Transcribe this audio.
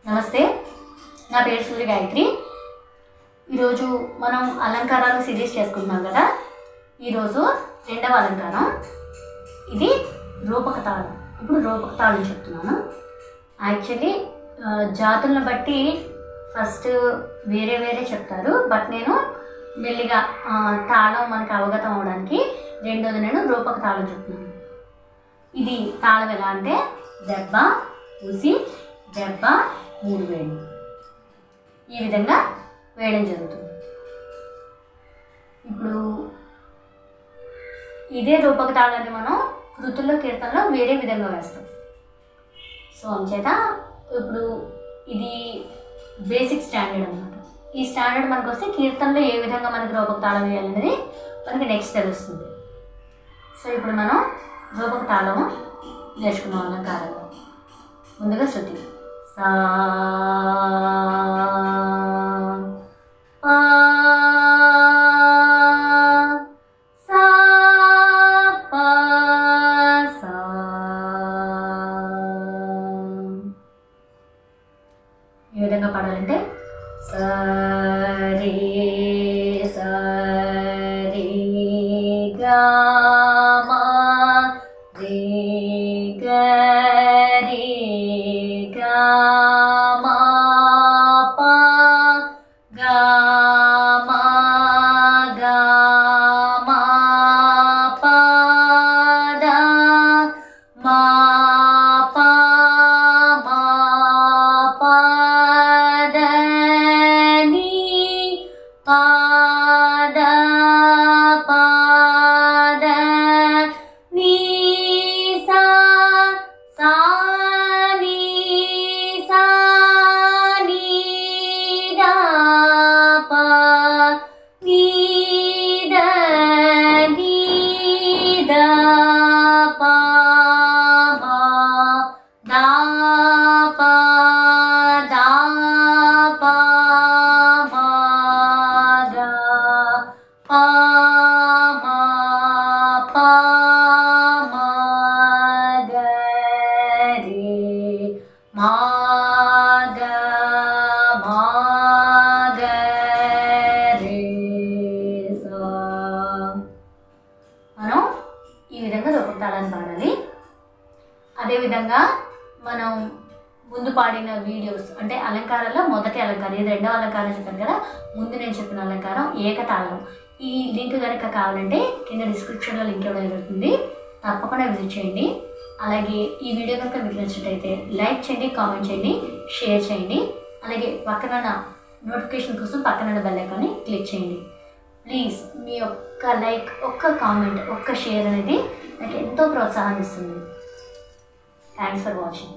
నమస్తే, నా పేరు సూర్య గాయత్రి. ఈరోజు మనం అలంకారాలు సిరీస్ చేసుకుంటున్నాం కదా. ఈరోజు రెండవ అలంకారం. ఇది రూపక తాళం. ఇప్పుడు రూపక తాళం చెప్తున్నాను. యాక్చువల్లీ జాతులను బట్టి ఫస్ట్ వేరే వేరే చెప్తారు, బట్ నేను మెల్లిగా తాళం మనకు అవగతం అవడానికి రెండోది నేను రూపక తాళం చెప్తున్నాను. ఇది తాళం ఎలా అంటే దెబ్బ, ఊసి, దెబ్బ, 3 వేళ్ళు ఈ విధంగా వేయడం జరుగుతుంది. ఇప్పుడు ఇదే రూపక తాళాన్ని మనం కృతుల్లో, కీర్తనలో వేరే విధంగా వేస్తాం. సో అంచేత ఇప్పుడు ఇది బేసిక్ స్టాండర్డ్ అన్నమాట. ఈ స్టాండర్డ్ మనకు వస్తే కీర్తనలో ఏ విధంగా మనకి రూపక తాళం వేయాలనేది మనకి నెక్స్ట్ తెలుస్తుంది. సో ఇప్పుడు మనం రూపక తాళం నేర్చుకున్నాం అలంకారంలో. ముందుగా శృతి సా పా సా పా సా. ఈ విధంగా పాడాలంటే సరే సరే గా మా రే గా రే గా మా పా గా మా గా మా పా దా మా పా మా పా దా ని పా దా పా దా ని సా సా ని సా ని దా పా ని దా ని దా పా మా దా పా దా పా మా దా పా మా పా మా గా రే మా గా మా గా రే సా. మనం ఈ విధంగా రూపక తాళాన్ని పాడాలి. అదేవిధంగా మనం ముందు పాడిన వీడియోస్ అంటే అలంకారాల్లో మొదటి అలంకారం, ఇది రెండవ అలంకారం చెప్పాను కదా. ముందు నేను చెప్పిన అలంకారం ఏకతాళం. ఈ లింక్ కనుక కావాలంటే కింద డిస్క్రిప్షన్లో లింక్ ఇవ్వడం జరుగుతుంది, తప్పకుండా విజిట్ చేయండి. అలాగే ఈ వీడియో కనుక మీకు నచ్చినట్టయితే లైక్ చేయండి, కామెంట్ చేయండి, షేర్ చేయండి. అలాగే పక్కన నోటిఫికేషన్ కోసం పక్కన బెల్ ఐకాన్ని క్లిక్ చేయండి. ప్లీజ్ మీ ఒక్క లైక్, ఒక్క కామెంట్, ఒక్క షేర్ అనేది నాకు ఎంతో ప్రోత్సాహాన్ని ఇస్తుంది. Thanks for watching.